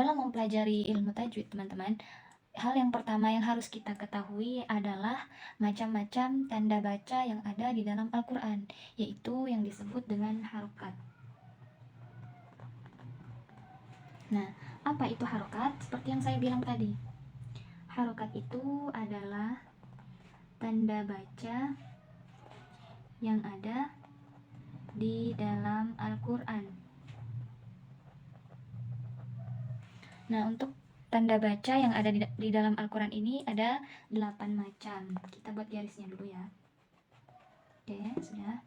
dalam mempelajari ilmu tajwid, teman-teman, hal yang pertama yang harus kita ketahui adalah macam-macam tanda baca yang ada di dalam Al-Quran, yaitu yang disebut dengan harokat. Nah, apa itu harokat? Seperti yang saya bilang tadi, harokat itu adalah tanda baca yang ada di dalam Al-Quran. Nah, untuk tanda baca yang ada di dalam Al-Quran ini ada 8 macam. Kita buat garisnya dulu ya. Oke, sudah.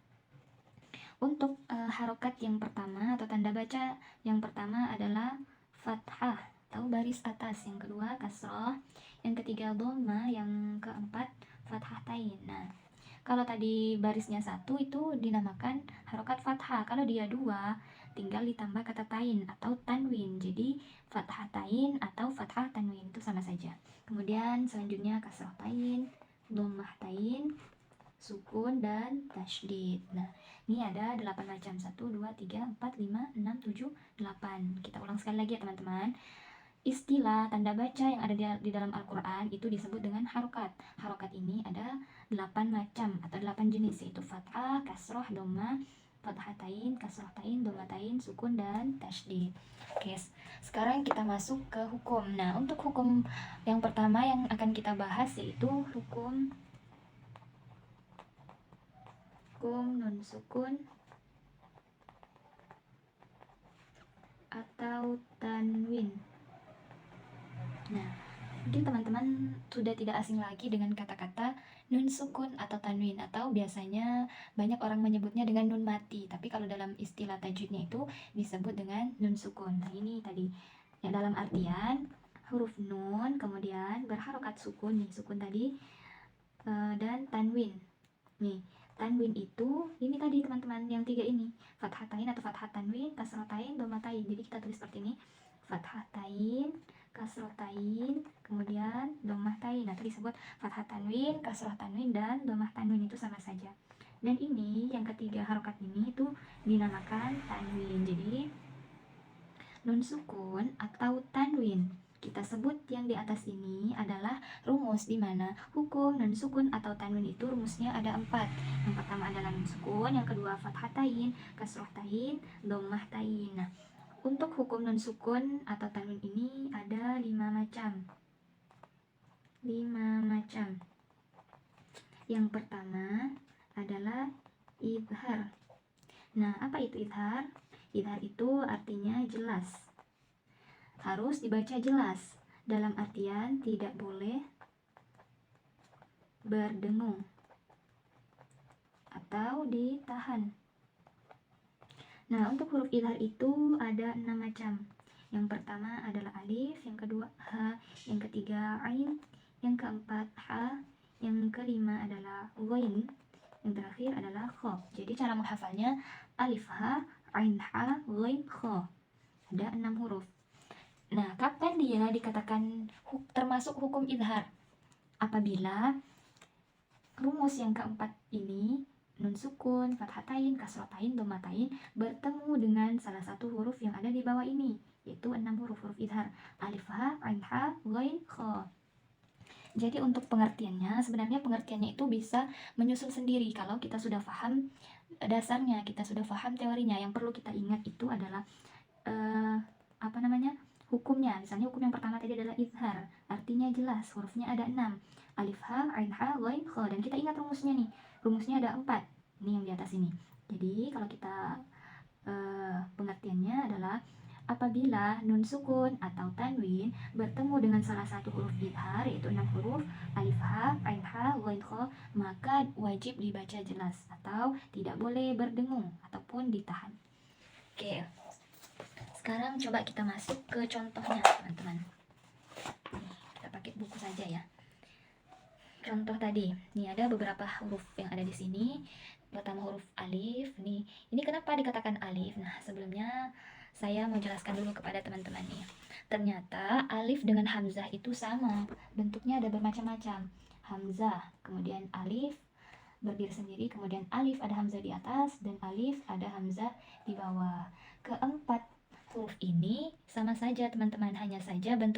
Untuk harokat yang pertama atau tanda baca yang pertama adalah fathah atau baris atas, yang kedua kasroh, yang ketiga dhamma, yang keempat fathatain. Nah, kalau tadi barisnya satu itu dinamakan harokat fathah. Kalau dia dua, tinggal ditambah kata tain atau tanwin. Jadi fathatain atau fathah tanwin itu sama saja. Kemudian selanjutnya kasroh tain, dhammah tain, sukun, dan tasydid. Nah, ini ada 8 macam. 1, 2, 3, 4, 5, 6, 7, 8. Kita ulang sekali lagi ya teman-teman. Istilah tanda baca yang ada di dalam Al-Quran itu disebut dengan harokat. Harokat ini ada 8 macam atau 8 jenis, yaitu fathah, kasroh, dhamma, fathatain, kasrohtain, dhammatain, sukun, dan tasydid. Oke, sekarang kita masuk ke hukum. Nah, untuk hukum yang pertama yang akan kita bahas yaitu hukum nun sukun atau tanwin. Nah, mungkin teman-teman sudah tidak asing lagi dengan kata-kata nun sukun atau tanwin, atau biasanya banyak orang menyebutnya dengan nun mati, tapi kalau dalam istilah tajwidnya itu disebut dengan nun sukun. Nah, ini tadi ya, dalam artian huruf nun kemudian berharokat sukun nih, sukun tadi, dan tanwin. Nih, tanwin itu ini tadi teman-teman, yang tiga ini, fathatain atau fathah tanwin, kasrotain, dhammatain. Jadi kita tulis seperti ini, fathatain, kasrotain, kemudian dhammatain. Nah, tadi disebut fathah tanwin, kasroh tanwin, dan dhammah tanwin, itu sama saja. Dan ini yang ketiga harokat ini itu dinamakan tanwin. Jadi nun sukun atau tanwin, kita sebut yang di atas ini adalah rumus, di mana hukum nun sukun atau tanwin itu rumusnya ada 4. Yang pertama adalah nun sukun, yang kedua fathatain, kasrohtain, dhammahtain. Nah, untuk hukum nun sukun atau tanwin ini ada 5 macam. 5 macam. Yang pertama adalah idhar. Nah, apa itu idhar? Idhar itu artinya jelas. Harus dibaca jelas, dalam artian tidak boleh berdengung atau ditahan. Nah, untuk huruf idhar itu ada 6 macam. Yang pertama adalah alif, yang kedua ha, yang ketiga ain, yang keempat ha, yang kelima adalah ghain, yang terakhir adalah kha. Jadi cara menghafalnya alif ha, ain ha, ghain kha. Ada 6 huruf. Nah, kapan dia dikatakan termasuk hukum idhar? Apabila rumus yang keempat ini, nun sukun, fathatain, kasrotain, dhammatain, bertemu dengan salah satu huruf yang ada di bawah ini, yaitu 6 huruf idhar, alif ha, ain ha, ghain kha. Jadi untuk pengertiannya, sebenarnya pengertiannya itu bisa menyusul sendiri kalau kita sudah paham dasarnya, kita sudah paham teorinya. Yang perlu kita ingat itu adalah hukumnya. Misalnya hukum yang pertama tadi adalah izhar, artinya jelas, hurufnya ada 6, alif ha, ain ha, ghain kha, dan kita ingat rumusnya nih, rumusnya ada 4, ini yang di atas ini. Jadi kalau kita pengertiannya adalah apabila nun sukun atau tanwin bertemu dengan salah satu huruf izhar, yaitu 6 huruf, alif ha, ain ha, ghain kha, maka wajib dibaca jelas atau tidak boleh berdengung ataupun ditahan. Oke, sekarang coba kita masuk ke contohnya, teman-teman. Kita pakai buku saja ya. Contoh tadi, ini ada beberapa huruf yang ada di sini. Pertama huruf alif. Ini kenapa dikatakan alif? Nah, sebelumnya saya mau jelaskan dulu kepada teman-teman nih. Ternyata alif dengan hamzah itu sama. Bentuknya ada bermacam-macam. Hamzah, kemudian alif berdiri sendiri, kemudian alif ada hamzah di atas, dan alif ada hamzah di bawah. Keempat Huruf ini sama saja teman-teman, hanya saja bentuk